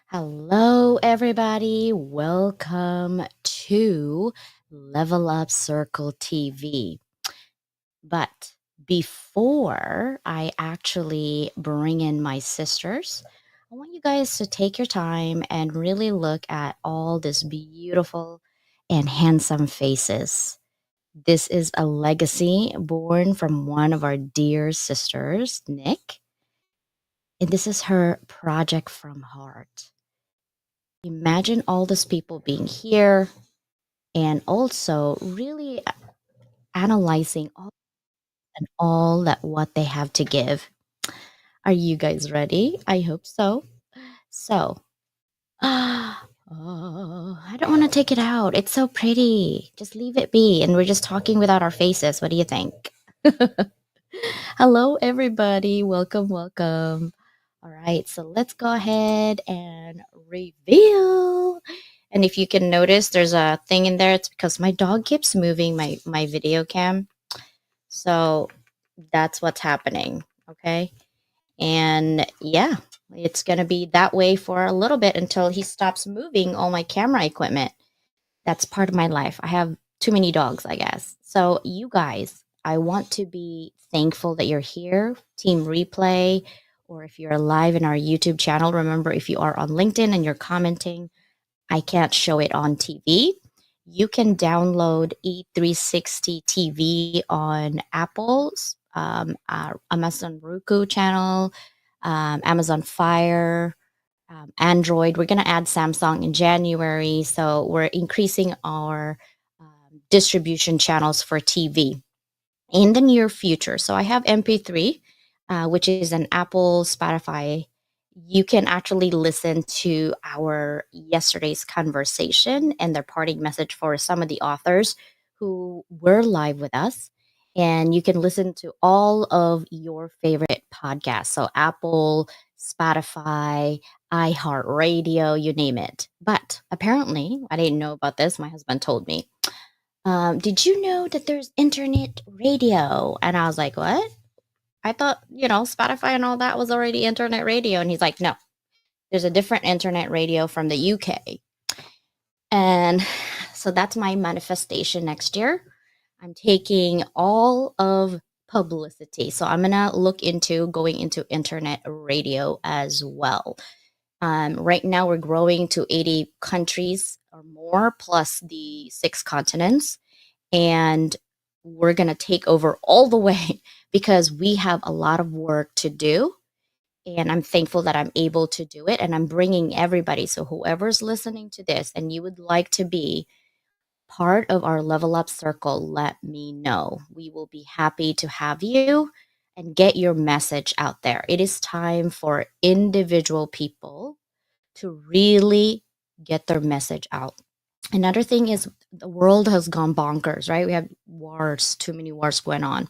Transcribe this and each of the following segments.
Hello, everybody. Welcome to Level Up Circle TV. But before I actually bring in my sisters, I want you guys to take your time and really look at all this beautiful and handsome faces. This is a legacy born from one of our dear sisters, Nick, and this is her project from heart. Imagine all these people being here and also really analyzing all that what they have to give. Are you guys ready? I hope so. So, I don't want to take it out. It's so pretty. Just leave it be. And we're just talking without our faces. What do you think? Hello, everybody. Welcome, welcome. All right, so let's go ahead and reveal. And if you can notice, there's a thing in there. It's because my dog keeps moving my video cam. So that's what's happening. Okay. And yeah, it's going to be that way for a little bit until he stops moving all my camera equipment. That's part of my life. I have too many dogs, I guess. So, you guys, I want to be thankful that you're here, Team Replay, or if you're live in our YouTube channel. Remember, if you are on LinkedIn and you're commenting, I can't show it on TV. You can download E360 TV on Apple's, Amazon Roku channel, Amazon Fire, Android. We're going to add Samsung in January. So we're increasing our distribution channels for TV in the near future. So I have MP3, which is an Apple Spotify. You can actually listen to our yesterday's conversation and their parting message for some of the authors who were live with us. And you can listen to all of your favorite podcasts. So Apple, Spotify, iHeartRadio, you name it. But apparently, I didn't know about this. My husband told me, did you know that there's internet radio? And I was like, what? I thought, Spotify and all that was already internet radio. And he's like, no, there's a different internet radio from the UK. And so that's my manifestation next year. I'm taking all of publicity. So I'm going to look into going into internet radio as well. Right now, we're growing to 80 countries or more, plus the 6 continents. And we're going to take over all the way because we have a lot of work to do. And I'm thankful that I'm able to do it. And I'm bringing everybody. So, whoever's listening to this and you would like to be part of our Level Up Circle, let me know. We will be happy to have you and get your message out there. It is time for individual people to really get their message out. Another thing is the world has gone bonkers, right? We have wars, too many wars going on.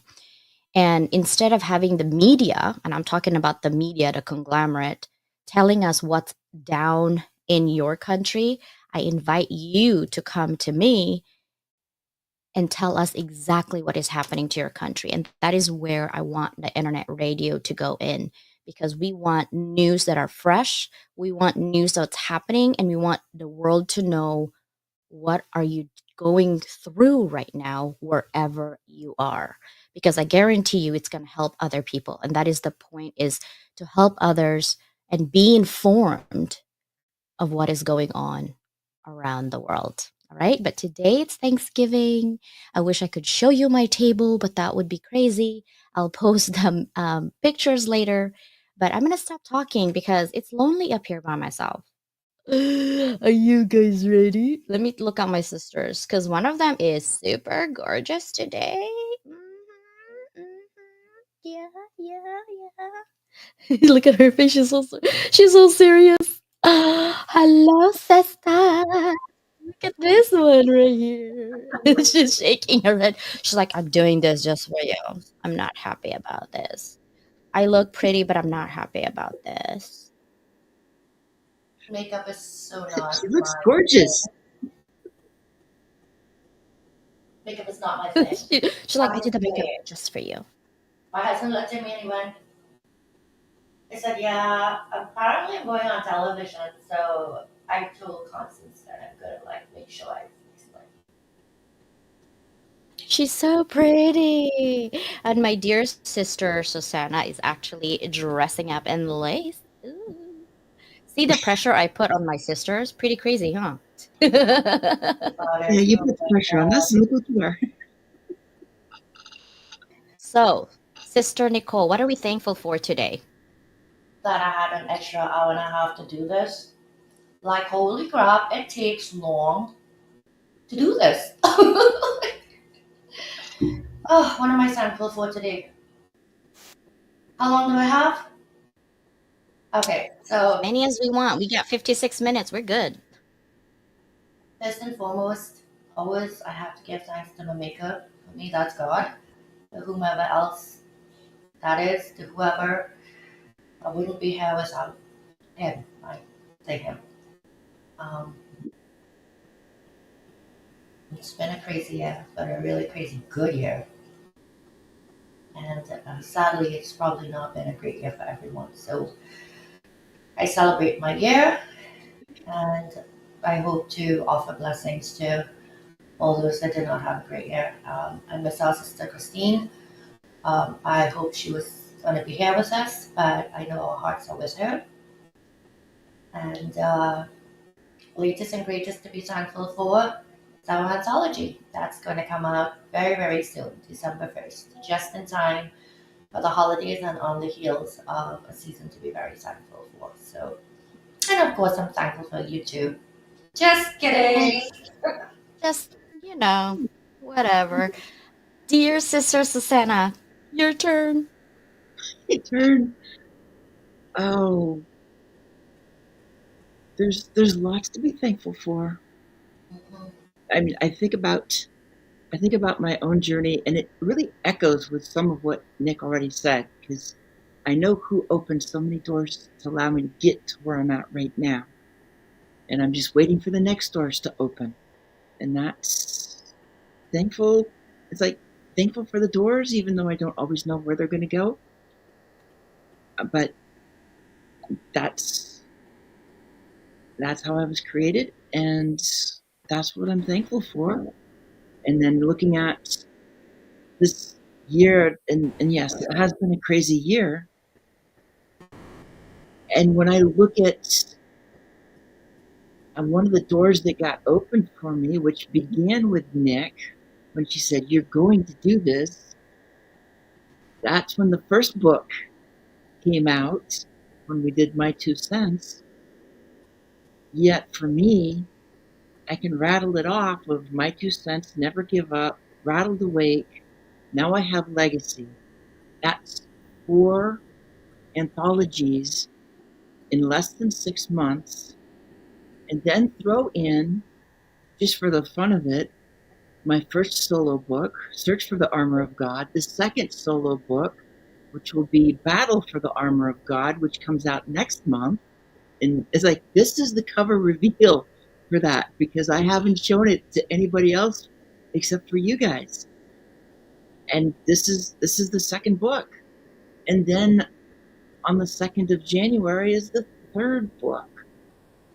And instead of having the media, and I'm talking about the media, the conglomerate, telling us what's down in your country, I invite you to come to me and tell us exactly what is happening to your country. And that is where I want the internet radio to go in because we want news that are fresh. We want news that's happening, and we want the world to know what are you going through right now wherever you are, because I guarantee you it's going to help other people. And that is the point, is to help others and be informed of what is going on around the world. All right. But today it's Thanksgiving. I wish I could show you my table, but that would be crazy. I'll post them pictures later. But I'm going to stop talking because it's lonely up here by myself. Are you guys ready? Let me look at my sisters because one of them is super gorgeous today. Yeah, yeah, yeah. Look at her face. She's so serious. Hello, sister. Look at this one right here. She's shaking her head. She's like, I'm doing this just for you. I'm not happy about this. I look pretty, but I'm not happy about this. Makeup is so not She looks my gorgeous. makeup is not my thing. She's like, I did the makeup just for you. My husband looked at me and he went, I said, yeah, apparently I'm going on television, so I told Constance that I'm gonna like make sure I explain. She's so pretty. And my dear sister Susanna is actually dressing up in lace. Ooh. See the pressure I put on my sisters? Pretty crazy, huh? About Yeah, it. you Oh put the my pressure on God. us and look what you are. So, Sister Nicole, what are we thankful for today? That I had an extra hour and a half to do this. Like, holy crap, it takes long to do this. Oh, what am I thankful for today? How long do I have? Okay, so many as we want. We got 56 minutes. We're good. First and foremost, always I have to give thanks to my maker. For me, that's God. To whomever else that is, to whoever, I wouldn't be here without him. I thank him. Um, it's been a crazy year, but a really crazy good year. And sadly, it's probably not been a great year for everyone. So I celebrate my year, and I hope to offer blessings to all those that did not have a great year. I miss our sister Christine. I hope she was going to be here with us, but I know our hearts are with her. And latest and greatest to be thankful for is our anthology. That's going to come out very, very soon, December 1st, just in time for the holidays and on the heels of a season to be very thankful for. So, and of course, I'm thankful for you too. Just kidding. Just, you know, whatever. Dear Sister Susanna, your turn. Hey, turn. Oh, there's lots to be thankful for. Mhm. I mean, I think about my own journey, and it really echoes with some of what Nick already said, because I know who opened so many doors to allow me to get to where I'm at right now, and I'm just waiting for the next doors to open, and that's thankful. It's like thankful for the doors, even though I don't always know where they're going to go, but that's that's how I was created, and that's what I'm thankful for. And then looking at this year, and yes, it has been a crazy year. And when I look at one of the doors that got opened for me, which began with Nick, when she said, "You're going to do this," that's when the first book came out, when we did My Two Cents. Yet for me, I can rattle it off of My Two Cents, Never Give Up, Rattled Awake. Now I have Legacy. That's four anthologies in less than 6 months. And then throw in, just for the fun of it, my first solo book, Search for the Armor of God, the second solo book, which will be Battle for the Armor of God, which comes out next month. And it's like, this is the cover reveal for that, because I haven't shown it to anybody else except for you guys. And this is the second book. And then on the 2nd of January is the third book,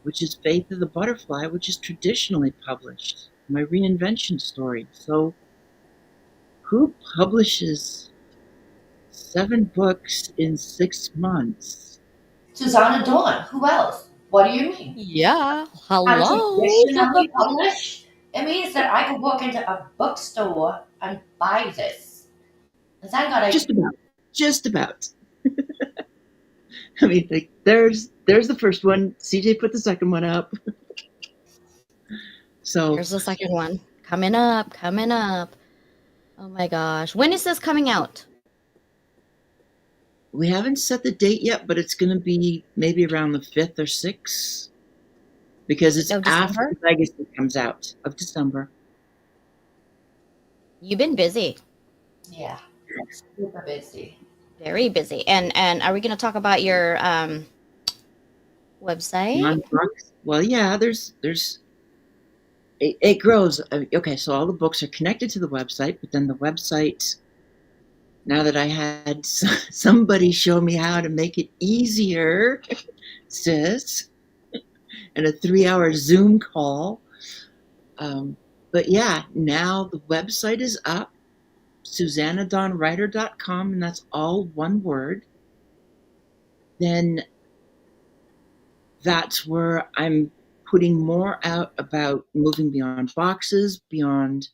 which is Faith of the Butterfly, which is traditionally published, my reinvention story. So who publishes 7 books in 6 months? Susanna Dawn. Who else? What do you mean? Yeah, And hello. traditionally published? It means that I could walk into a bookstore and buy this. And thank God I. Just about. Just about. I mean, like, there's the first one. CJ put the second one up. So Here's the second one. Coming up, coming up. Oh my gosh. When is this coming out? we haven't set the date yet, but it's going to be maybe around the 5th or 6th, because it's Oh, after December? Legacy comes out of December. You've been busy. Yeah, super busy. Very busy. And are we going to talk about your website? Well, yeah, there's it grows. Okay, so all the books are connected to the website, but then the website now that I had somebody show me how to make it easier, sis, in a 3 hour Zoom call. Um, but yeah, now the website is up, susannadawnwriter.com, and that's all one word. Then that's where I'm putting more out about moving beyond boxes, beyond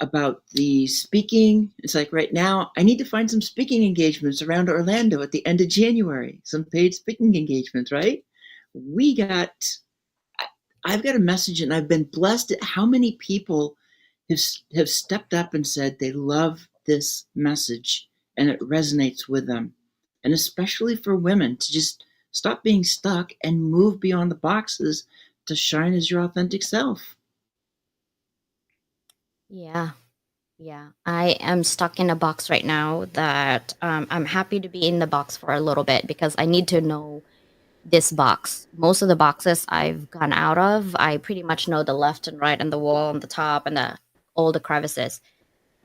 about the speaking. It's like right now, I need to find some speaking engagements around Orlando at the end of January, some paid speaking engagements, right? We got, I've got a message, and I've been blessed at how many people have, have stepped up and said they love this message and it resonates with them. And especially for women to just stop being stuck and move beyond the boxes to shine as your authentic self. Yeah. Yeah. I am stuck in a box right now that I'm happy to be in the box for a little bit because I need to know this box. Most of the boxes I've gone out of, I pretty much know the left and right and the wall and the top and all the crevices.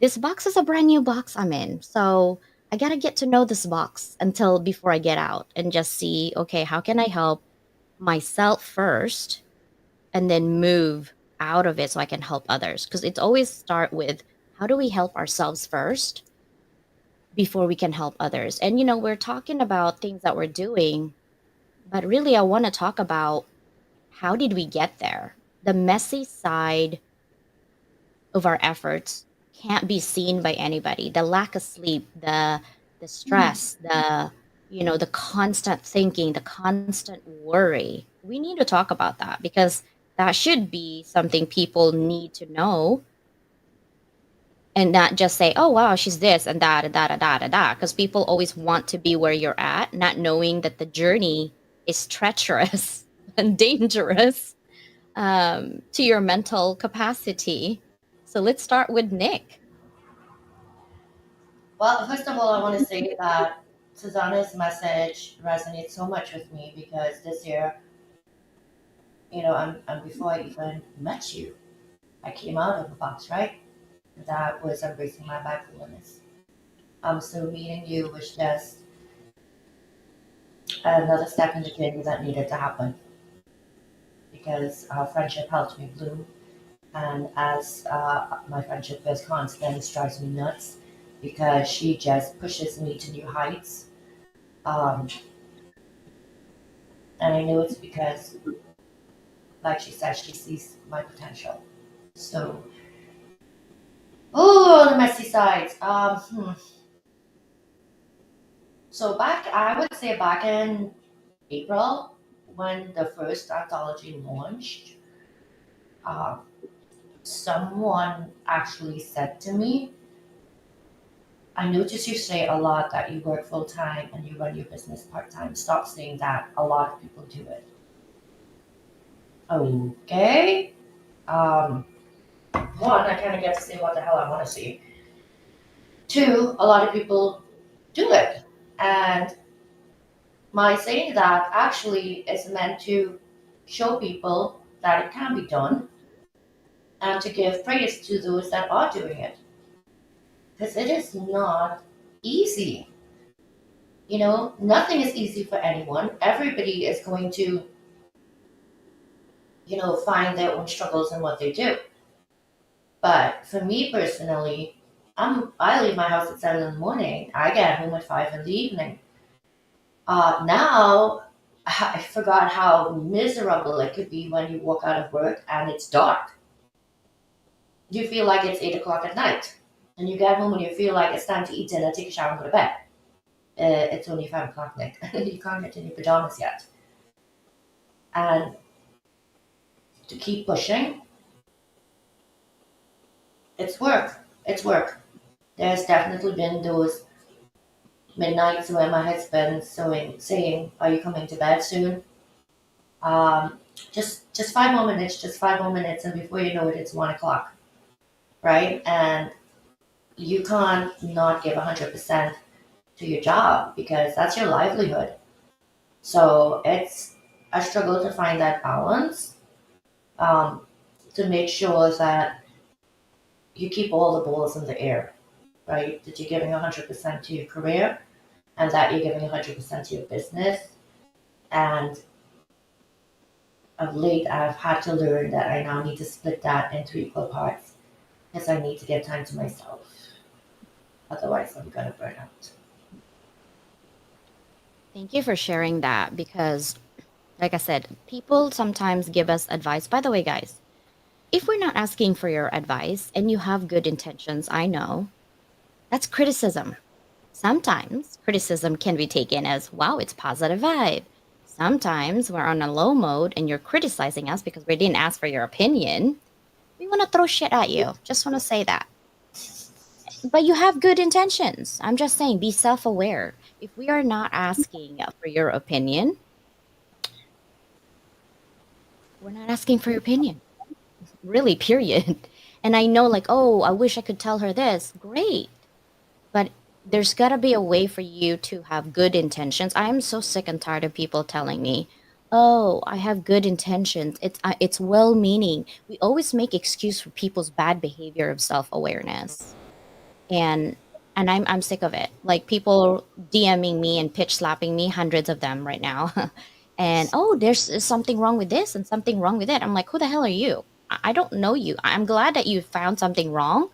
This box is a brand new box I'm in. So I got to get to know this box until before I get out and just see, okay, how can I help myself first and then move out of it so I can help others? Because it's always start with how do we help ourselves first before we can help others? And, we're talking about things that we're doing, but really, I want to talk about how did we get there? The messy side of our efforts can't be seen by anybody. The lack of sleep, the stress, the constant thinking, the constant worry. We need to talk about that because that should be something people need to know and not just say, "Oh wow, she's this and that and that and that and that," because people always want to be where you're at, not knowing that the journey is treacherous and dangerous to your mental capacity. So let's start with Nick. Well, first of all, I want to say that Susanna's message resonates so much with me because this year, and before I even met you, I came out of the box, right? That was embracing my bipolarness. So meeting you was just another step in the journey that needed to happen because our friendship helped me bloom. And as my friendship with Constance drives me nuts because she just pushes me to new heights. Um, and I know it's because, like she said, she sees my potential. So, oh, the messy sides. So I would say back in April, when the first anthology launched, uh, someone actually said to me, I notice you say a lot that you work full time and you run your business part time. Stop saying that. A lot of people do it. Okay. Um, One, I kind of get to say what the hell I want to say. Two, a lot of people do it. And my saying that actually is meant to show people that it can be done and to give praise to those that are doing it. Because it is not easy. Nothing is easy for anyone. Everybody is going to, find their own struggles in what they do. But for me personally, I leave my house at 7 in the morning. I get home at 5 in the evening. Now I forgot how miserable it could be when you walk out of work and it's dark. You feel like it's 8 o'clock at night, and you get home and you feel like it's time to eat dinner, take a shower, and go to bed. It's only 5 o'clock, Nick. You can't get in your pajamas yet. And to keep pushing, it's work. It's work. There's definitely been those midnights where my husband's saying, "Are you coming to bed soon?" Um, just 5 more minutes, just 5 more minutes, and before you know it, it's 1 o'clock, right? And you can't not give 100% to your job because that's your livelihood. So it's a struggle to find that balance, um, to make sure that you keep all the balls in the air. right? That you're giving 100% to your career and that you're giving 100% to your business. And of late, I've had to learn that I now need to split that into equal parts because I need to give time to myself. Otherwise, I'm going to burn out. Thank you for sharing that because, like I said, people sometimes give us advice. By the way, guys, if we're not asking for your advice and you have good intentions, I know that's criticism. Sometimes criticism can be taken as, wow, it's positive vibe. Sometimes we're on a low mode and you're criticizing us because we didn't ask for your opinion. We want to throw shit at you. Just want to say that. But you have good intentions. I'm just saying, be self aware. If we are not asking for your opinion, we're not asking for your opinion. Really, period. And I know, like, oh, I wish I could tell her this. Great. But there's got to be a way for you to have good intentions. I am so sick and tired of people telling me, "Oh, I have good intentions. It's well-meaning." We always make excuse for people's bad behavior of self-awareness. And I'm sick of it. Like people DMing me and pitch slapping me, hundreds of them right now. And oh, there's something wrong with this and something wrong with it. I'm like, who the hell are you? I don't know you. I'm glad that you found something wrong,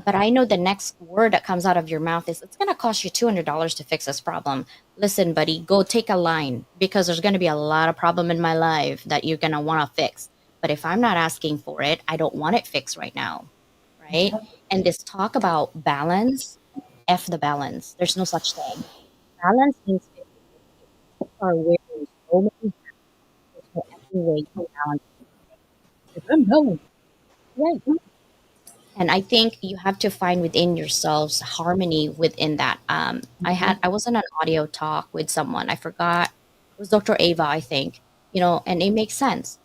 but I know the next word that comes out of your mouth is, it's going to cost you $200 to fix this problem. Listen, buddy, go take a line because there's going to be a lot of problem in my life that you're going to want to fix. But if I'm not asking for it, I don't want it fixed right now. Right. And this talk about balance, F the balance. There's no such thing. Balance means 50-50. People are wearing so many hats. There's no effing way to balance. If I'm balanced, right? And I think you have to find within yourselves harmony within that. I was on an audio talk with someone. I forgot, it was Dr. Ava, I think. And it makes sense.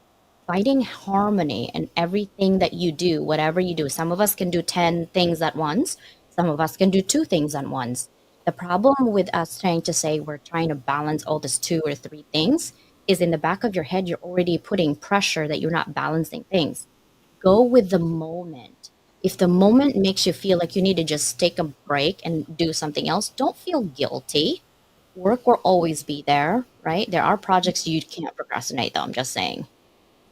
Finding harmony in everything that you do, whatever you do. Some of us can do 10 things at once. Some of us can do two things at once. The problem with us trying to say we're trying to balance all this two or three things is in the back of your head, you're already putting pressure that you're not balancing things. Go with the moment. If the moment makes you feel like you need to just take a break and do something else, don't feel guilty. Work will always be there, right? There are projects you can't procrastinate, though, I'm just saying.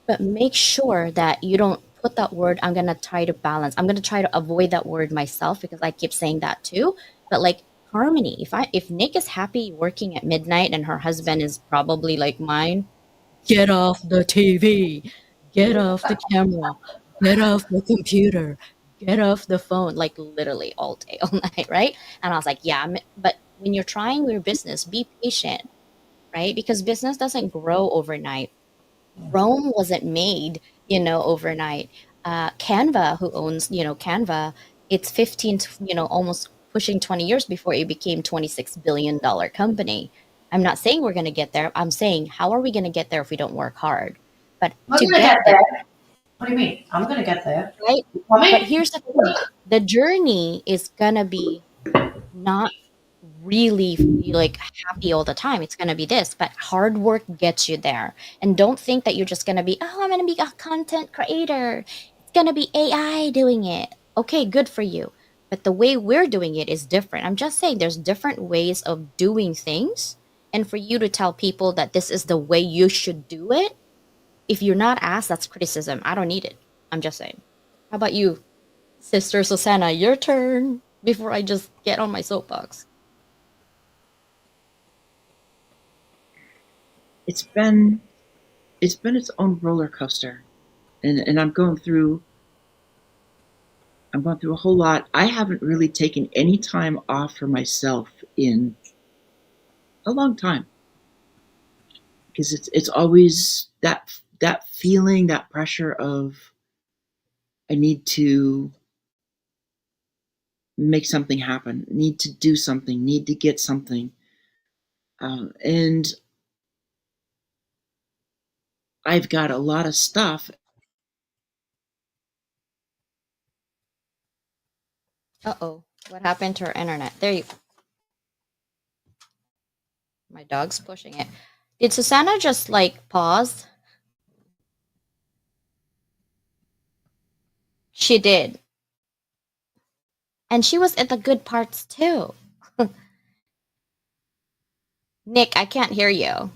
But make sure that you don't put that word, I'm going to try to balance. I'm going to try to avoid that word myself because I keep saying that too. But like harmony, if Nick is happy working at midnight and her husband is probably like mine, get off the TV, get off the camera, get off the computer, get off the phone, like literally all day, all night, right? And I was like, yeah, but when you're trying your business, be patient, right? Because business doesn't grow overnight. Rome wasn't made, overnight. Canva, who owns, Canva, it's 15, almost pushing 20 years before it became $26 billion company. I'm not saying we're going to get there. I'm saying, how are we going to get there if we don't work hard? But I'm to going to get get there, there. What do you mean? I'm going to get there. right? But Coming? here's the thing, the journey is going to be not really like happy all the time. It's going to be this, but hard work gets you there. And don't think that you're just going to be, oh, I'm going to be a content creator. It's going to be AI doing it. Okay, good for you. But the way we're doing it is different. I'm just saying there's different ways of doing things. And for you to tell people that this is the way you should do it, if you're not asked, that's criticism. I don't need it. I'm just saying. How about you, Sister Susanna? Your turn before I just get on my soapbox. It's been its own roller coaster, and I'm going through a whole lot. I haven't really taken any time off for myself in a long time because it's always that feeling, that pressure of I need to make something happen, need to do something, need to get something, and I've got a lot of stuff. Uh-oh. What happened to our internet? There you My dog's pushing it. Did Susanna just like pause? She did. And she was at the good parts too. Nick, I can't hear you.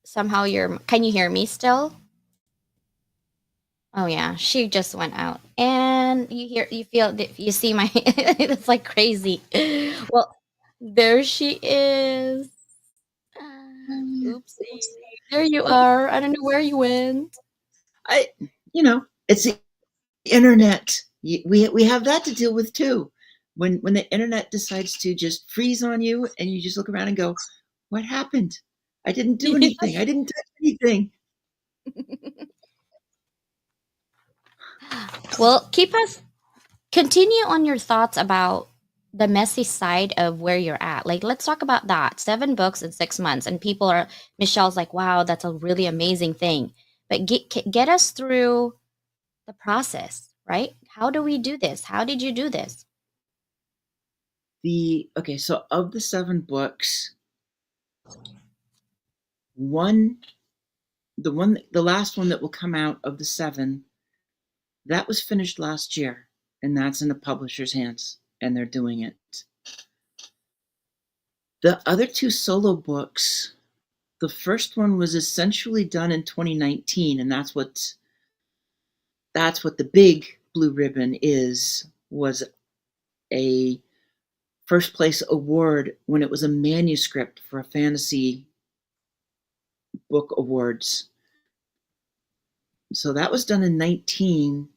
Somehow you're. Can you hear me still? Oh yeah, she just went out, and you feel, you see my. It's like crazy. Well, there she is. Oopsie. There you Well, are. I don't know where you went. I, it's the internet. We have that to deal with too. When the internet decides to just freeze on you, and you just look around and go, "What happened? I didn't do anything. I Yes. didn't touch anything." Well, keep us continue on your thoughts about the messy side of where you're at. Like, let's talk about that. 7 books in 6 months, and people are. Michelle's like, "Wow, that's a really amazing thing." But get us through the process, right? How do we do this? How did you do this? So of the 7 books, one the last one that will come out of the 7, that was finished last year, and that's in the publisher's hands, and they're doing it. The other 2 solo books, the first one was essentially done in 2019, and that's what the big blue ribbon was a first place award when it was a manuscript for a fantasy book awards. So that was done in 19,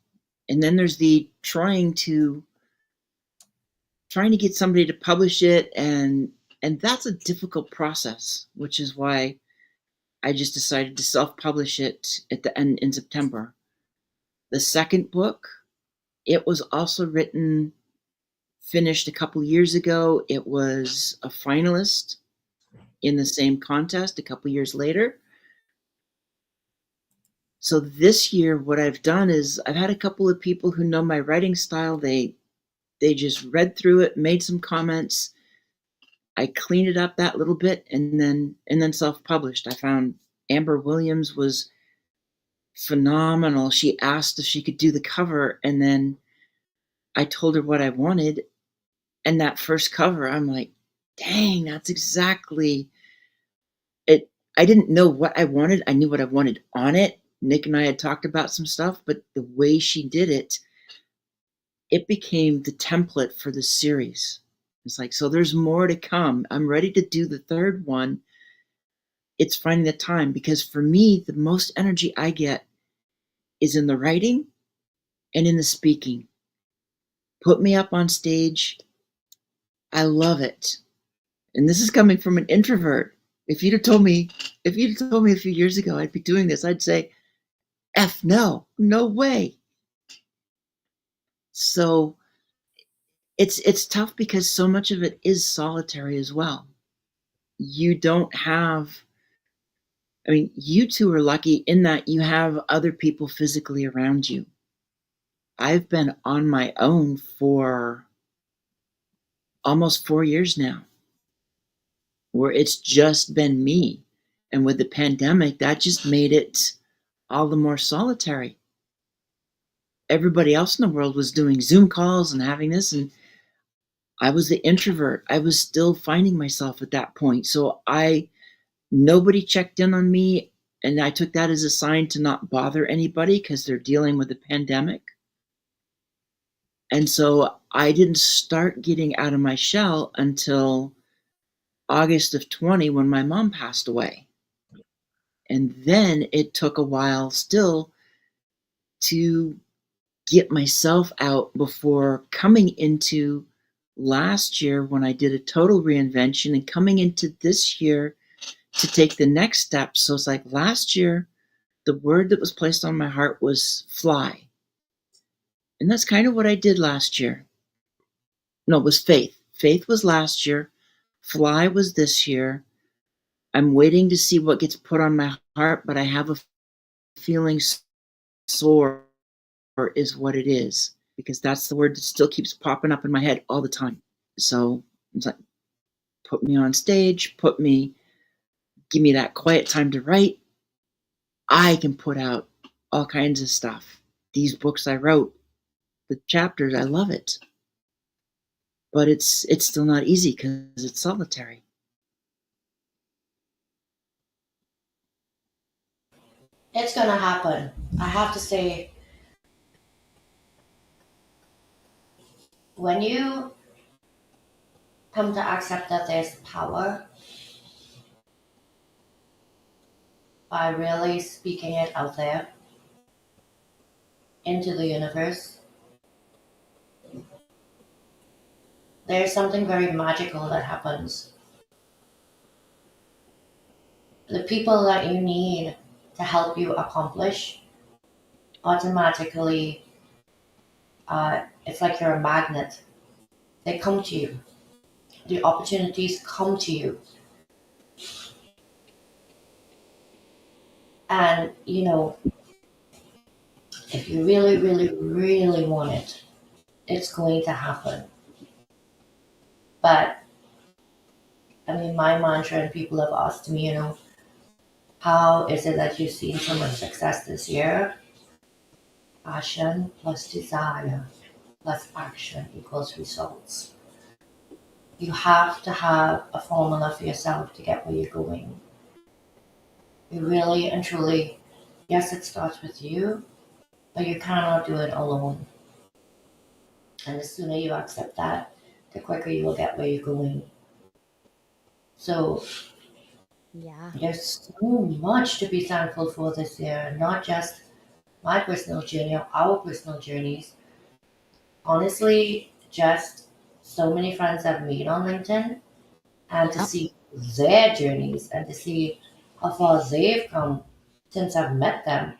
and then there's the trying to get somebody to publish it, and that's a difficult process, which is why I just decided to self-publish it at the end in September. The second book, it was also finished a couple years ago. It was a finalist in the same contest a couple years later. So this year, what I've done is I've had a couple of people who know my writing style. They just read through it, made some comments. I cleaned it up that little bit, and then self-published. I found Amber Williams was phenomenal. She asked if she could do the cover, and then I told her what I wanted. And that first cover, I'm like, dang, that's exactly it. I didn't know what I wanted. I knew what I wanted on it. Nick and I had talked about some stuff, but the way she did it, it became the template for the series. It's like, so there's more to come. I'm ready to do the third one. It's finding the time, because for me, the most energy I get is in the writing and in the speaking. Put me up on stage. I love it. And this is coming from an introvert. If you'd have told me a few years ago I'd be doing this, I'd say, F no, no way. So it's tough because so much of it is solitary as well. You don't have, I mean, you two are lucky in that you have other people physically around you. I've been on my own for almost 4 years now, where it's just been me. And with the pandemic, that just made it all the more solitary. Everybody else in the world was doing Zoom calls and having this, and I was the introvert. I was still finding myself at that point. So nobody checked in on me, and I took that as a sign to not bother anybody because they're dealing with the pandemic. And so I didn't start getting out of my shell until August of 20, when my mom passed away. And then it took a while still to get myself out before coming into last year, when I did a total reinvention, and coming into this year to take the next step. So it's like last year, the word that was placed on my heart was fly. And that's kind of what I did last year. No, it was faith. Faith was last year. Fly was this year. I'm waiting to see what gets put on my heart, but I have a feeling soar is what it is, because that's the word that still keeps popping up in my head all the time. So it's like, put me on stage, give me that quiet time to write. I can put out all kinds of stuff. These books I wrote, the chapters. I love it, but it's still not easy because it's solitary. It's gonna happen. I have to say, when you come to accept that there's power by really speaking it out there into the universe, there's something very magical that happens. The people that you need to help you accomplish automatically, it's like you're a magnet. They come to you. The opportunities come to you. And, if you really, really, really want it, it's going to happen. But, I mean, my mantra, and people have asked me, how is it that you've seen so much success this year? Passion plus desire plus action equals results. You have to have a formula for yourself to get where you're going. You really and truly, yes, it starts with you, but you cannot do it alone. And the sooner you accept that, the quicker you will get where you're going. So Yeah. there's so much to be thankful for this year, not just my personal journey or our personal journeys. Honestly, just so many friends I've made on LinkedIn, and to Yep. see their journeys and to see how far they've come since I've met them.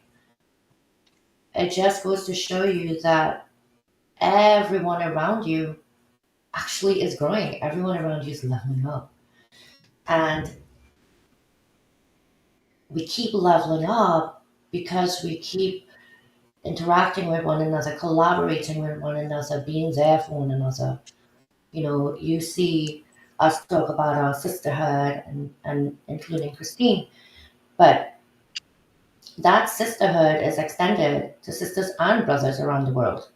It just goes to show you that everyone around you actually is growing. Everyone around you is leveling up. And we keep leveling up because we keep interacting with one another, collaborating with one another, being there for one another. You see us talk about our sisterhood and including Christine, but that sisterhood is extended to sisters and brothers around the world.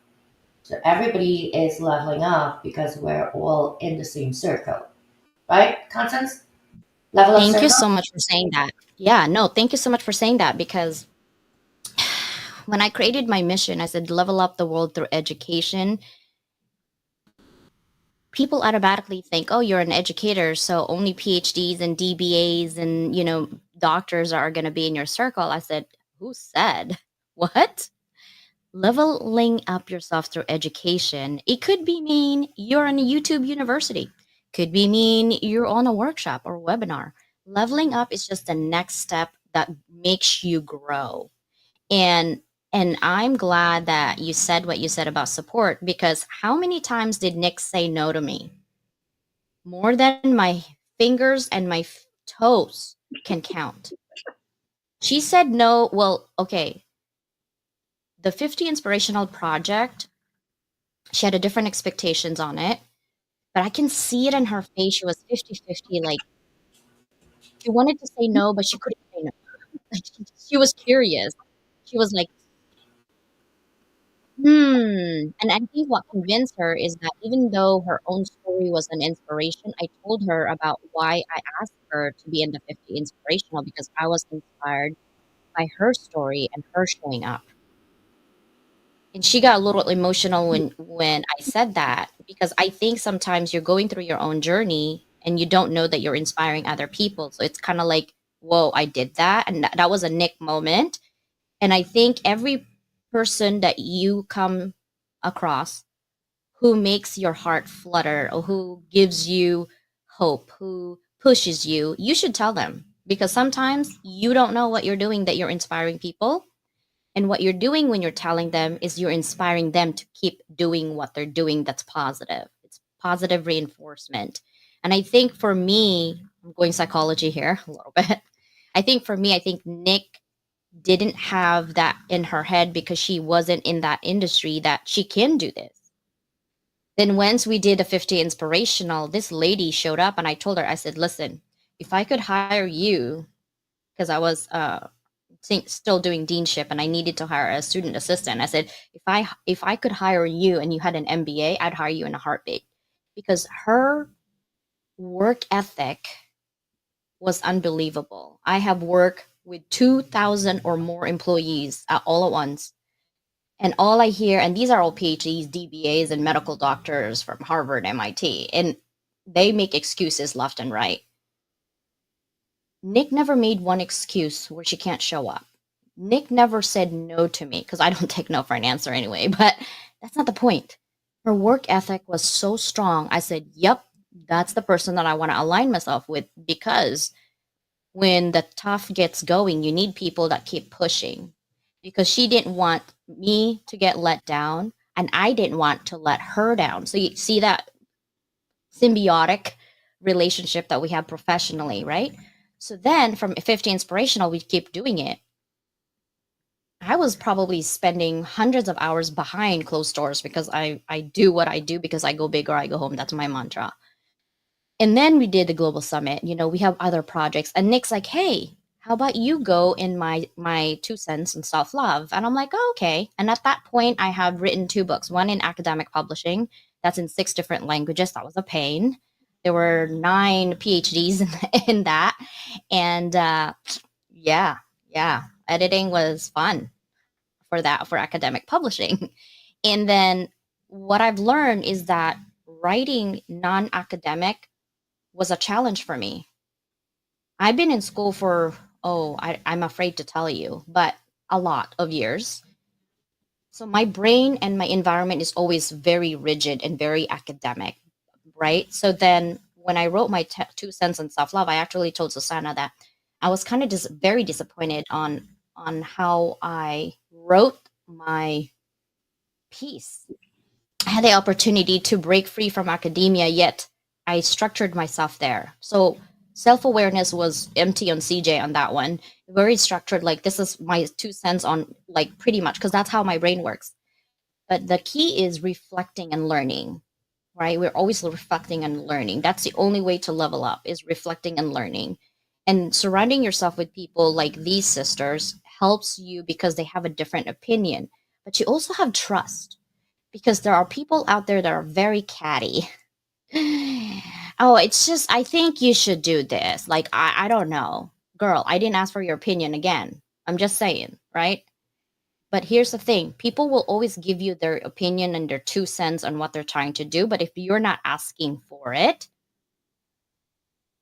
So everybody is leveling up because we're all in the same circle, right? Constance? Level up Thank you circle? so much for saying that. Yeah, no, thank you so much for saying that because when I created my mission, I said level up the world through education. People automatically think, oh, you're an educator, so only PhDs and DBAs and, doctors are going to be in your circle. I said, who said? What? Leveling up yourself through education. It could be mean you're in a YouTube university. Could be mean you're on a workshop or webinar. Leveling up is just the next step that makes you grow. And and I'm glad that you said what you said about support because how many times did Nick say no to me? More than my fingers and my toes can count. She said no. Well, okay. The 50 Inspirational Project, she had a different expectations on it, but I can see it in her face. She was 50-50. Like, she wanted to say no, but she couldn't say no. Like, she was curious. She was like, And I think what convinced her is that even though her own story was an inspiration, I told her about why I asked her to be in the 50 Inspirational because I was inspired by her story and her showing up. And she got a little emotional when I said that because I think sometimes you're going through your own journey and you don't know that you're inspiring other people. So it's kind of like, whoa, I did that. And that was a Nick moment. And I think every person that you come across who makes your heart flutter or who gives you hope, who pushes you, you should tell them because sometimes you don't know what you're doing that you're inspiring people. And what you're doing when you're telling them is you're inspiring them to keep doing what they're doing that's positive. It's positive reinforcement. And I think for me, I'm going psychology here a little bit. I think for me, I think Nick didn't have that in her head because she wasn't in that industry that she can do this. Then once we did a 50 inspirational, this lady showed up and I told her, I said, listen, if I could hire you, because I was still doing deanship and I needed to hire a student assistant. I said, if I could hire you and you had an MBA, I'd hire you in a heartbeat because her work ethic was unbelievable. I have worked with 2,000 or more employees all at once. And all I hear, and these are all PhDs, DBAs, and medical doctors from Harvard, MIT, and they make excuses left and right. Nick never made one excuse where she can't show up. Nick never said no to me because I don't take no for an answer anyway, but that's not the point. Her work ethic was so strong. I said, yep, that's the person that I want to align myself with because when the tough gets going, you need people that keep pushing because she didn't want me to get let down and I didn't want to let her down. So you see that symbiotic relationship that we have professionally, right? So then from 50 Inspirational, we keep doing it. I was probably spending hundreds of hours behind closed doors because I do what I do because I go big or I go home. That's my mantra. And then we did the global summit. We have other projects. And Nick's like, hey, how about you go in my 2 cents in self-love? And I'm like, oh, okay. And at that point, I have written 2 books, one in academic publishing. That's in 6 different languages. That was a pain. There were 9 PhDs in that. And yeah, yeah. Editing was fun for academic publishing. And then what I've learned is that writing non-academic was a challenge for me. I've been in school for, I'm afraid to tell you, but a lot of years. So my brain and my environment is always very rigid and very academic, right? So then when I wrote my 2 cents on self love, I actually told Susanna that I was kind of very disappointed on how I wrote my piece. I had the opportunity to break free from academia, yet I structured myself there. So self awareness was empty on CJ on that one. Very structured, like this is my 2 cents on like pretty much because that's how my brain works. But the key is reflecting and learning, right? We're always reflecting and learning. That's the only way to level up is reflecting and learning. And surrounding yourself with people like these sisters helps you because they have a different opinion, but you also have trust because there are people out there that are very catty. Oh, it's just, I think you should do this. Like, I don't know. Girl, I didn't ask for your opinion again. I'm just saying, right? But here's the thing people will always give you their opinion and their 2 cents on what they're trying to do. But if you're not asking for it,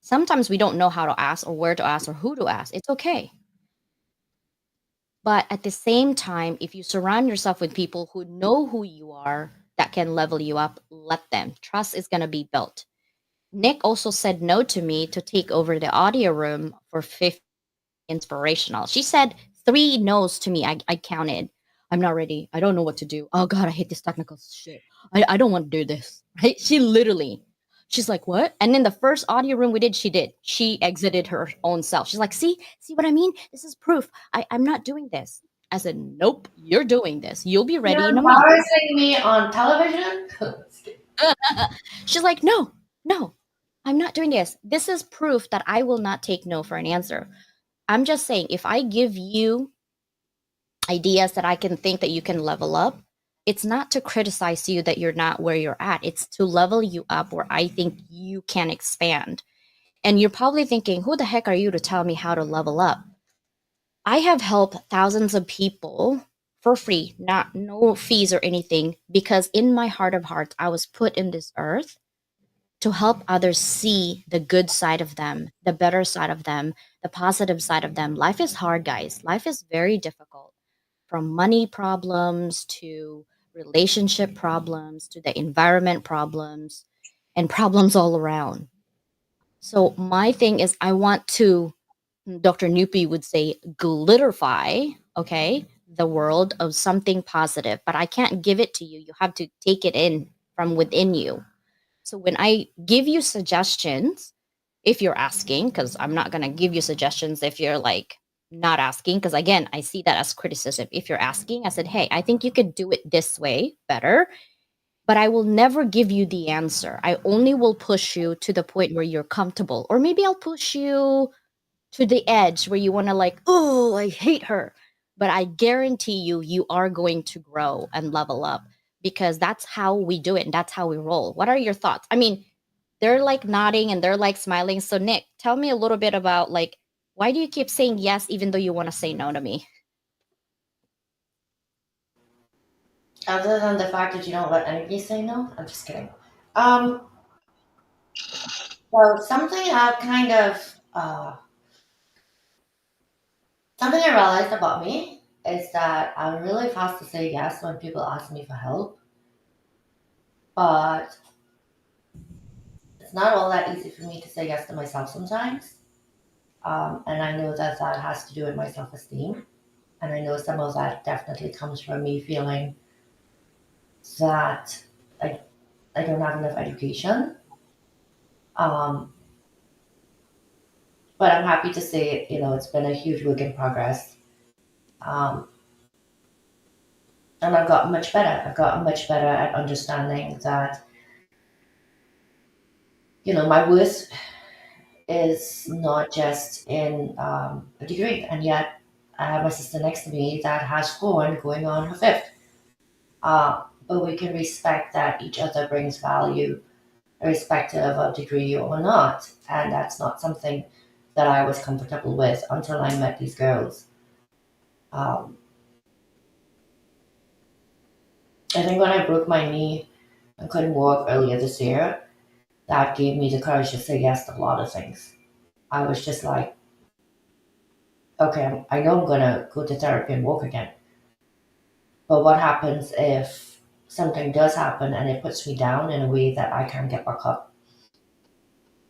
sometimes we don't know how to ask or where to ask or who to ask. It's okay. But at the same time, if you surround yourself with people who know who you are, that can level you up, let them. Trust is going to be built. Nick also said no to me to take over the audio room for 50 Inspirational. She said 3 no's to me. I counted. I'm not ready. I don't know what to do. Oh God, I hate this technical shit. I don't want to do this. Right? She's like, what? And then the first audio room we did, she did. She exited her own self. She's like, see what I mean? This is proof. I'm not doing this. I said, nope, you're doing this. You'll be ready You're in a month. embarrassing me on television. She's like, no, no, I'm not doing this. This is proof that I will not take no for an answer. I'm just saying, if I give you ideas that I can think that you can level up, it's not to criticize you that you're not where you're at. It's to level you up where I think you can expand. And you're probably thinking, who the heck are you to tell me how to level up? I have helped thousands of people for free, not no fees or anything, because in my heart of hearts, I was put in this earth to help others see the good side of them, the better side of them, the positive side of them. Life is hard, guys. Life is very difficult, from money problems to relationship problems to the environment problems and problems all around. So, my thing is, I want to, Dr. Nupi would say, glitterify, okay, the world of something positive, but I can't give it to you. You have to take it in from within you. So when I give you suggestions, if you're asking, because I'm not going to give you suggestions if you're like not asking, because again, I see that as criticism. If you're asking, I said, hey, I think you could do it this way better, but I will never give you the answer. I only will push you to the point where you're comfortable, or maybe I'll push you to the edge where you want to like, oh, I hate her. But I guarantee you, you are going to grow and level up because that's how we do it and that's how we roll. What are your thoughts? I mean, they're like nodding and they're like smiling. So Nick, tell me a little bit about like, why do you keep saying yes even though you want to say no to me? Other than the fact that you don't let anybody say no, I'm just kidding. Um, so something I kind of something I realized about me is that I'm really fast to say yes when people ask me for help, but it's not all that easy for me to say yes to myself sometimes. And I know that that has to do with my self esteem. And I know some of that definitely comes from me feeling that I, I don't have enough education. Um, but I'm happy to say, it's been a huge work in progress. Um, and I've gotten much better. I've gotten much better at understanding that, my worth is not just in a degree. And yet I have my sister next to me that has four and going on her fifth. But we can respect that each other brings value, irrespective of degree or not. And that's not something that I was comfortable with until I met these girls. Um, I think when I broke my knee and couldn't walk earlier this year, that gave me the courage to say yes to a lot of things. I was just like, okay, I know I'm going to go to therapy and walk again. But what happens if something does happen and it puts me down in a way that I can't get back up?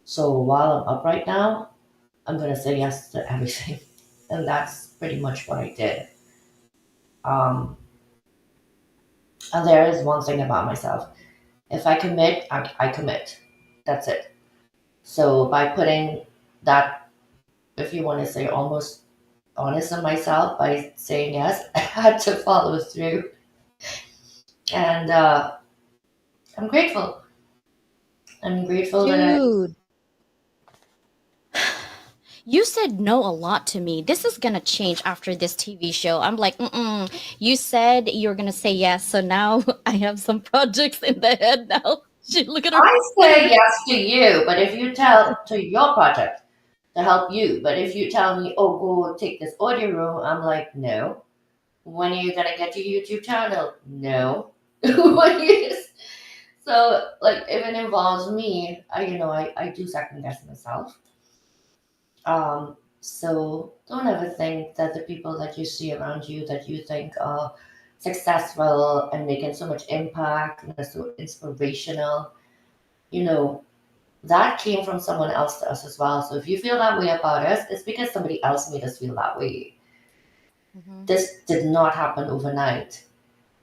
So while I'm up right now, I'm going to say yes to everything. And that's pretty much what I did. Um, and there is one thing about myself. If I commit, I commit. That's it. So by putting that, if you want to say almost honest on myself, by saying yes, I had to follow through. And I'm grateful. I'm grateful that I. Dude, you said no a lot to me. This is gonna change after this TV show. I'm like, mm-mm. You said you're gonna say yes, so now I have some projects in the head now. She look at her, I look at say her. yes to you, but if you tell to your project to help you, but if you tell me, oh, go take this audio room, I'm like, no. When are you gonna get your YouTube channel? No. When you- so, like, if it involves me, I do second guess myself. So don't ever think that the people that you see around you that you think are successful and making so much impact and are so inspirational, you know, that came from someone else to us as well. So if you feel that way about us, it's because somebody else made us feel that way. Mhm. This did not happen overnight.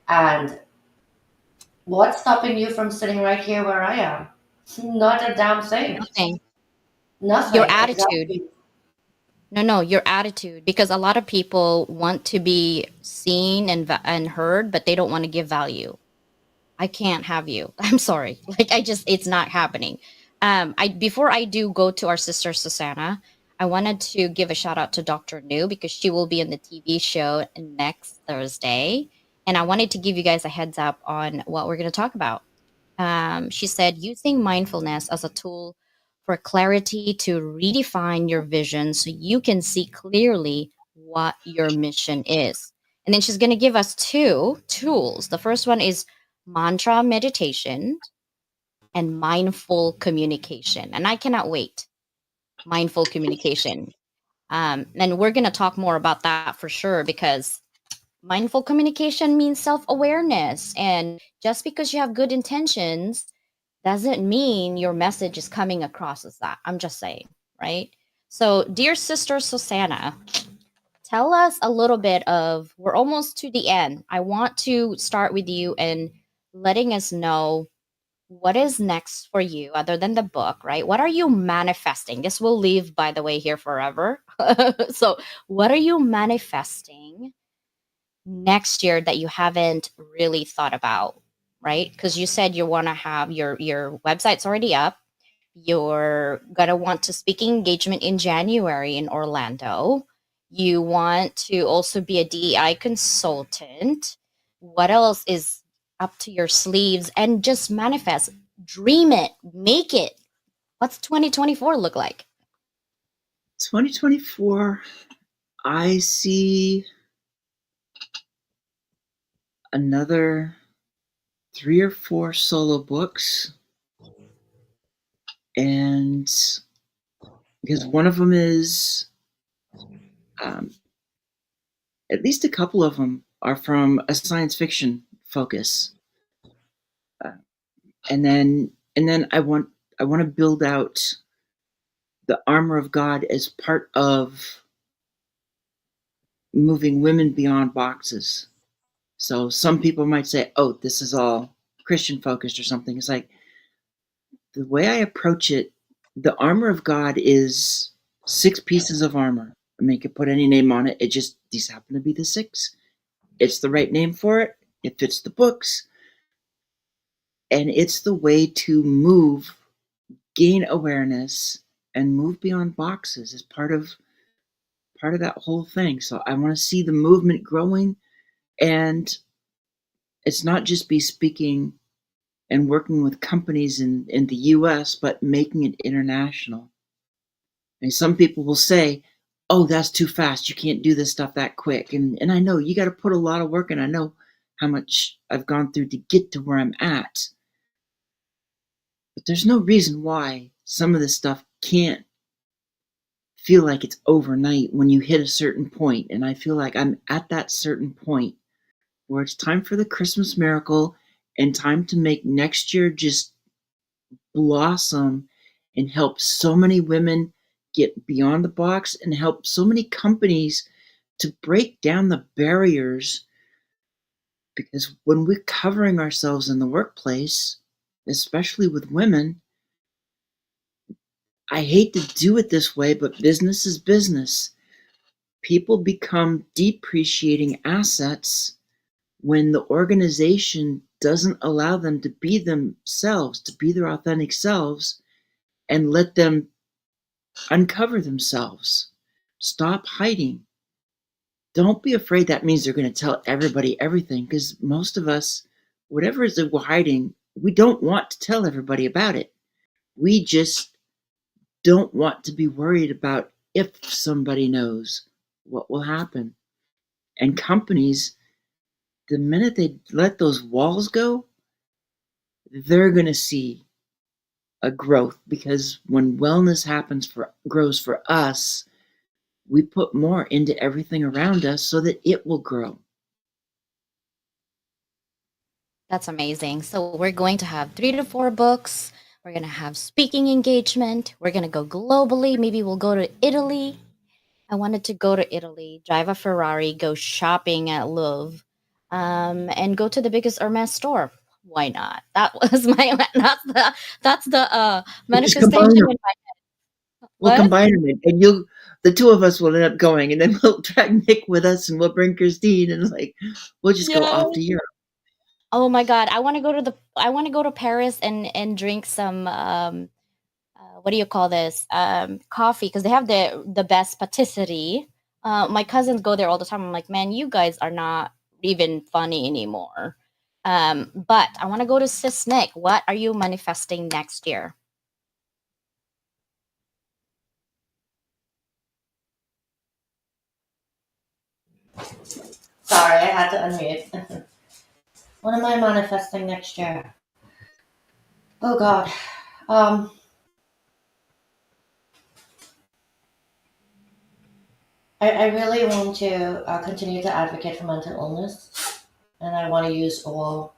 And what's stopping you from sitting right here where I am? Not a damn thing. Nothing. Your Nothing. attitude. Exactly. No, no, your attitude. Because a lot of people want to be seen and heard, but they don't want to give value. I can't have you. I'm sorry. Like I just it's not happening. I before I do go to our sister Susanna, I wanted to give a shout out to Dr. New because she will be in the TV show next Thursday. And I wanted to give you guys a heads up on what we're going to talk about. She said using mindfulness as a tool for clarity to redefine your vision so you can see clearly what your mission is. And then she's going to give us two tools. The first one is mantra meditation and mindful communication. And I cannot wait. Mindful communication. And we're going to talk more about that for sure because mindful communication means self awareness. And just because you have good intentions doesn't mean your message is coming across as that. I'm just saying, right? So, dear sister Susanna, tell us a little bit of, we're almost to the end. I want to start with you and letting us know what is next for you other than the book, right? What are you manifesting? This will live, by the way, here forever. So, what are you manifesting next year that you haven't really thought about, right? Because you said you want to have your website's already up. You're gonna want to speaking engagement in January in Orlando. You want to also be a DEI consultant. What else is up to your sleeves? And just manifest, dream it, make it. What's 2024 look like? 2024, I see another 3 or 4 solo books, and because one of them is, um, at least a couple of them are from a science fiction focus, uh, and then I want to build out the armor of God as part of moving women beyond boxes. So some people might say, "Oh, this is all Christian focused or something." It's like the way I approach it, the armor of God is 6 pieces of armor. I mean, you could put any name on it. It just, these happen to be the 6. It's the right name for it. It fits the books. And it's the way to move, gain awareness, and move beyond boxes as part of that whole thing. So I want to see the movement growing, and it's not just be speaking and working with companies in the US, but making it international. And some people will say, "Oh, that's too fast. You can't do this stuff that quick." And I know you got to put a lot of work in. I know how much I've gone through to get to where I'm at. But there's no reason why some of this stuff can't feel like it's overnight when you hit a certain point. And I feel like I'm at that certain point where it's time for the Christmas miracle and time to make next year just blossom and help so many women get beyond the box and help so many companies to break down the barriers, because when we're covering ourselves in the workplace, especially with women, I hate to do it this way, but business is business. People become depreciating assets when the organization doesn't allow them to be themselves, to be their authentic selves, and let them uncover themselves. Stop hiding. Don't be afraid that means they're going to tell everybody everything, because most of us, whatever it is that we're hiding, we don't want to tell everybody about it. We just don't want to be worried about if somebody knows what will happen. And companies, the minute they let those walls go, they're going to see a growth, because when wellness grows for us, we put more into everything around us so that it will grow. That's amazing. So we're going to have 3 to 4 books. We're going to have speaking engagement. We're going to go globally. Maybe we'll go to Italy. I wanted to go to Italy, drive a Ferrari, go shopping at Louvre, and go to the biggest Hermes store. Why not? That was my that's the We'll just combine manifestation them. in my We'll what? combine them, and the 2 of us will end up going, and then we'll drag Nick with us, and we'll bring Christine, and like we'll just go Yeah. off to Europe. Oh my God! I want to go to Paris and drink some what do you call this coffee, because they have the best patisserie. My cousins go there all the time. I'm like, man, you guys are not even funny anymore. But I want to go to Sis Nick. What are you manifesting next year? Sorry, I had to unmute. What am I manifesting next year? Oh God. Um, I really want to continue to advocate for mental illness, and I want to use all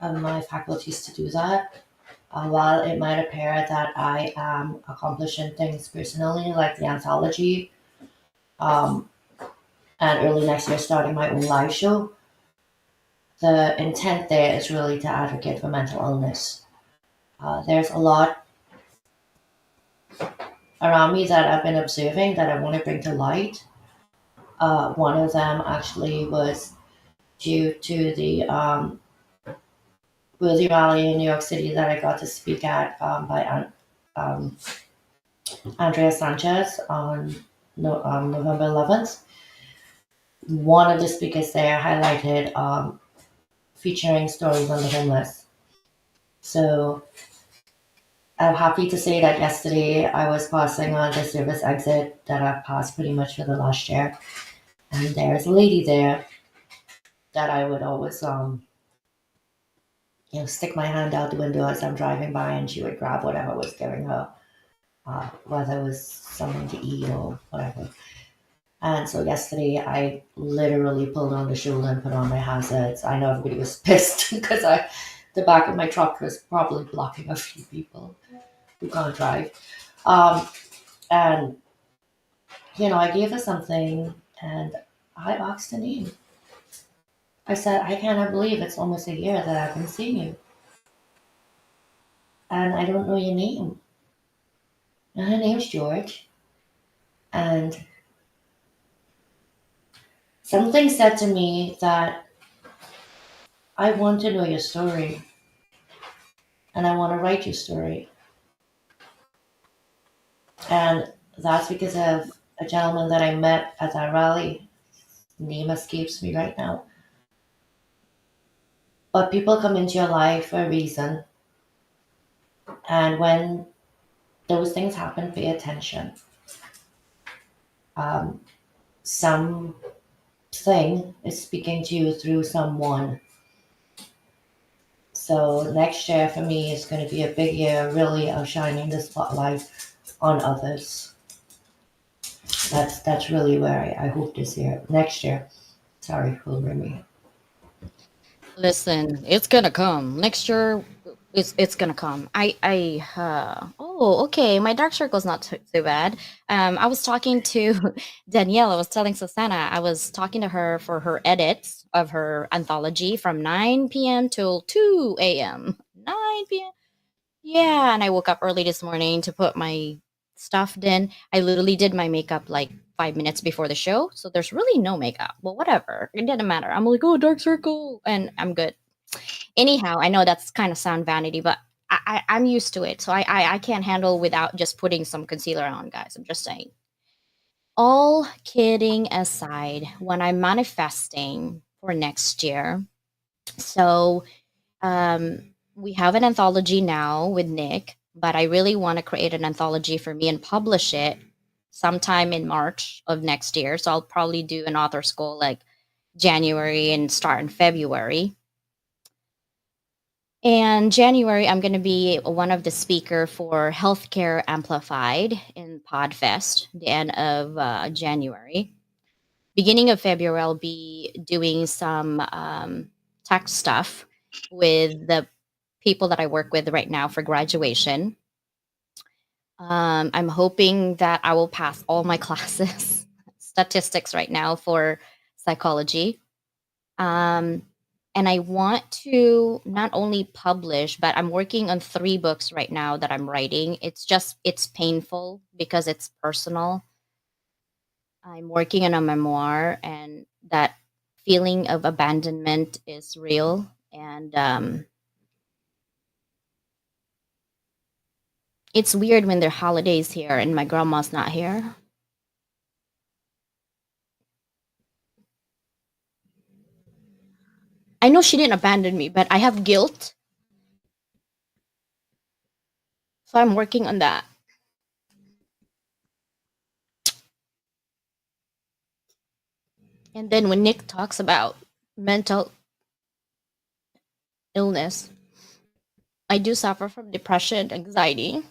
of my faculties to do that. While it might appear that I am accomplishing things personally, like the anthology, um, and early next year starting my own live show, the intent there is really to advocate for mental illness. There's a lot around me that I've been observing that I want to bring to light. One of them actually was due to the worthy rally in New York City that I got to speak at by um, Andrea Sanchez on November 11th. One of the speakers there highlighted featuring stories on the homeless. So I'm happy to say that yesterday I was passing on the service exit that I've passed pretty much for the last year, and there's a lady there that I would always stick my hand out the window as I'm driving by, and she would grab whatever was giving her, whether it was something to eat or whatever. And so yesterday I literally pulled on the shoulder and put on my hazards. I know everybody was pissed because the back of my truck was probably blocking a few people who can't drive. Um, and I gave her something, and I asked her name. I said, I cannot believe it's almost a year that I've been seeing you, and I don't know your name. And her name's George. And something said to me that I want to know your story, and I want to write your story. And that's because of a gentleman that I met at that rally. Name escapes me right now. But people come into your life for a reason. And when those things happen, pay attention. Um, Something is speaking to you through someone. So next year for me is going to be a big year, really, of shining the spotlight on others. That's really where I hope this year, next year. Sorry, will bring me. Listen, it's gonna come next year. It's gonna come. Oh, okay. My dark circle's not too bad. I was talking to Danielle. I was telling Susanna. I was talking to her for her edits of her anthology from 9 p.m. till 2 a.m. 9 p.m. Yeah, and I woke up early this morning to put my stuff in. I literally did my makeup like 5 minutes before the show, so there's really no makeup. Well, whatever, it didn't matter. I'm like, oh, dark circle, and I'm good. Anyhow, I know that's kind of sound vanity, but I'm used to it, so I can't handle without just putting some concealer on, guys. I'm just saying. All kidding aside, when I'm manifesting for next year, so we have an anthology now with Nick, but I really want to create an anthology for me and publish it sometime in March of next year. So I'll probably do an author school like January and start in February. And January, I'm going to be one of the speaker for Healthcare Amplified in Podfest, the end of January. Beginning of February, I'll be doing some tech stuff with the people that I work with right now for graduation. I'm hoping that I will pass all my classes, statistics right now for psychology. Um, and I want to not only publish, but I'm working on 3 books right now that I'm writing. It's painful because it's personal. I'm working on a memoir, and that feeling of abandonment is real. And it's weird when there are holidays here and my grandma's not here. I know she didn't abandon me, but I have guilt. So I'm working on that. And then when Nick talks about mental illness, I do suffer from depression, anxiety.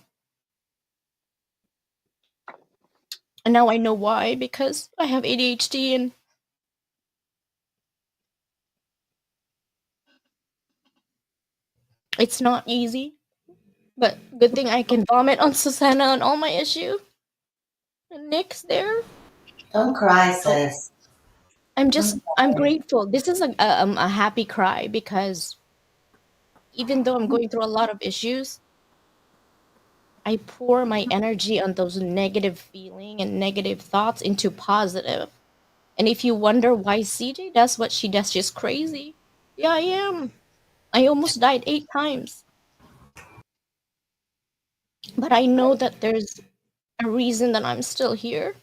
And now I know why, because I have ADHD and it's not easy. But good thing I can vomit on Susanna on all my issue. And Nick's there. Don't cry, So sis. Don't I'm cry. grateful. This is a happy cry because even though I'm going through a lot of issues, I pour my energy on those negative feeling and negative thoughts into positive. And if you wonder why CJ does what she does, she's crazy. Yeah, I am. I almost died 8 times. But I know that there's a reason that I'm still here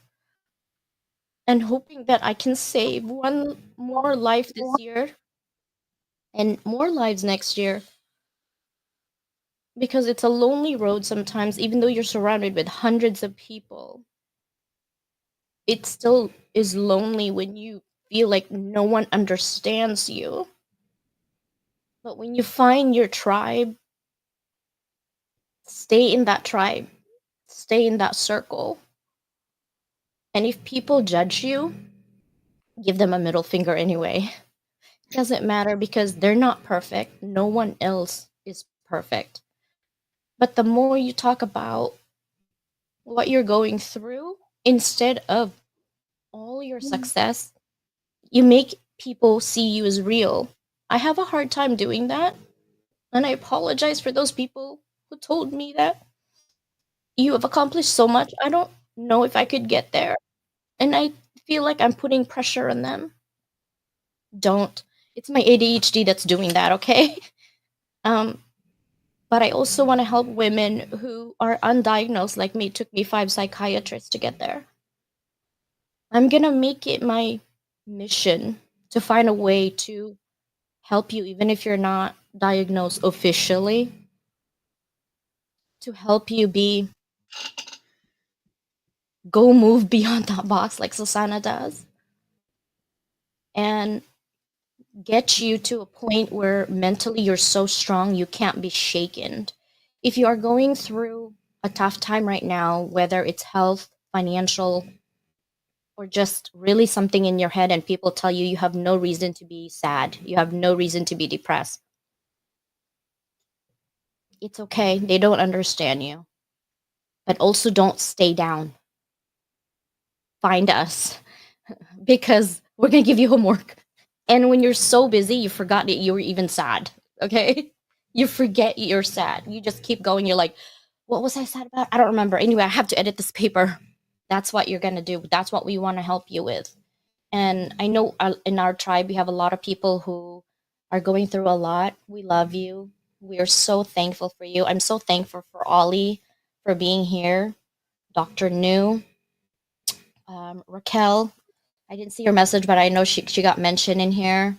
and hoping that I can save one more life this year and more lives next year because it's a lonely road sometimes, even though you're surrounded with hundreds of people. It still is lonely when you feel like no one understands you. But when you find your tribe, stay in that tribe, stay in that circle. And if people judge you, give them a middle finger anyway. Doesn't matter because they're not perfect. No one else is perfect. But the more you talk about what you're going through instead of all your success, you make people see you as real. I have a hard time doing that. And I apologize for those people who told me that you have accomplished so much. I don't know if I could get there. And I feel like I'm putting pressure on them. Don't. It's my ADHD that's doing that, okay? Um, but I also want to help women who are undiagnosed, like me. It took me 5 psychiatrists to get there. I'm gonna make it my mission to find a way to help you, even if you're not diagnosed officially, to help you be go move beyond that box like Susanna does and get you to a point where mentally you're so strong you can't be shaken. If you are going through a tough time right now, whether it's health, financial, or just really something in your head, and people tell you you have no reason to be sad, you have no reason to be depressed, it's okay. They don't understand you. But also don't stay down. Find us because we're going to give you homework. And when you're so busy, you forgot that you were even sad. Okay? You forget you're sad. You just keep going. You're like, what was I sad about? I don't remember. Anyway, I have to edit this paper. That's what you're going to do. That's what we want to help you with. And I know in our tribe, we have a lot of people who are going through a lot. We love you. We are so thankful for you. I'm so thankful for Ollie for being here. Dr. New, Raquel. I didn't see your message, but I know she got mentioned in here.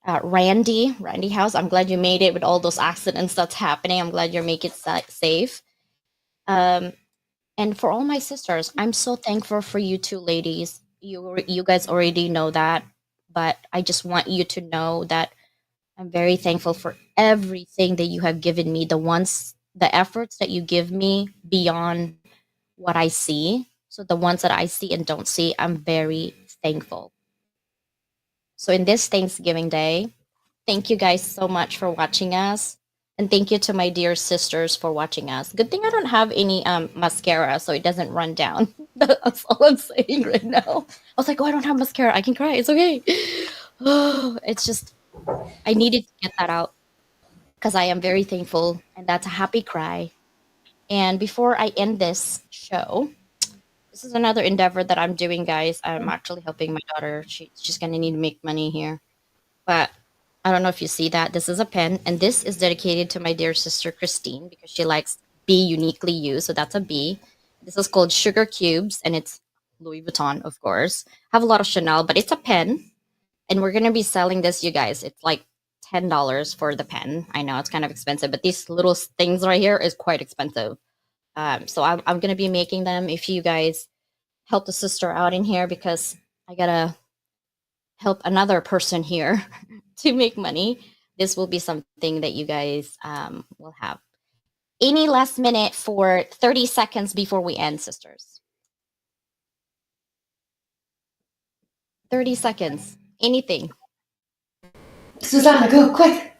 Randy House. I'm glad you made it with all those accidents that's happening. I'm glad you're making it safe. Um, and for all my sisters, I'm so thankful for you two ladies. You guys already know that, but I just want you to know that I'm very thankful for everything that you have given me. The efforts that you give me beyond what I see. So the ones that I see and don't see, I'm very thankful. So in this Thanksgiving Day, thank you guys so much for watching us. And thank you to my dear sisters for watching us. Good thing I don't have any mascara so it doesn't run down. That's all I'm saying right now. I was like, oh, I don't have mascara. I can cry. It's okay. Oh, it's just, I needed to get that out because I am very thankful. And that's a happy cry. And before I end this show, this is another endeavor that I'm doing, guys. I'm actually helping my daughter. She's going to need to make money here. But I don't know if you see that. This is a pen, and this is dedicated to my dear sister Christine because she likes Be Uniquely You. So that's a B. This is called Sugar Cubes, and it's Louis Vuitton, of course. I have a lot of Chanel, but it's a pen, and we're gonna be selling this, you guys. It's like $10 for the pen. I know it's kind of expensive, but these little things right here is quite expensive. So I'm gonna be making them. If you guys help the sister out in here, because I gotta help another person here to make money. This will be something that you guys will have. Any last minute for 30 seconds before we end, sisters? 30 seconds. Anything. Susanna, go quick.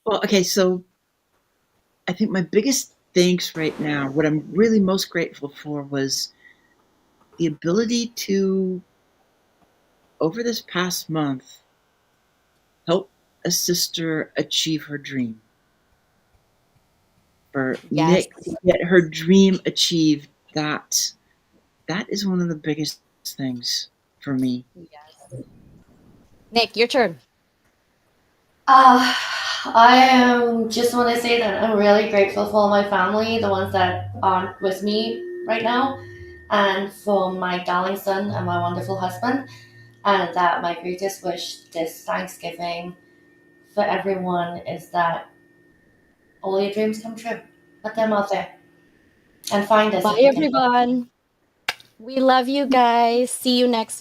Well, okay, so I think my biggest thanks right now, what I'm really most grateful for was the ability to, over this past month, help a sister achieve her dream. For Yes. Nick to get her dream achieved, that is one of the biggest things for me. Yes. Nick, your turn. Uh, I just want to say that I'm really grateful for all my family, the ones that aren't with me right now, and for my darling son and my wonderful husband. And that my greatest wish this Thanksgiving for everyone is that all your dreams come true. Put them out there and find us Bye, if you can. everyone. We love you guys. See you next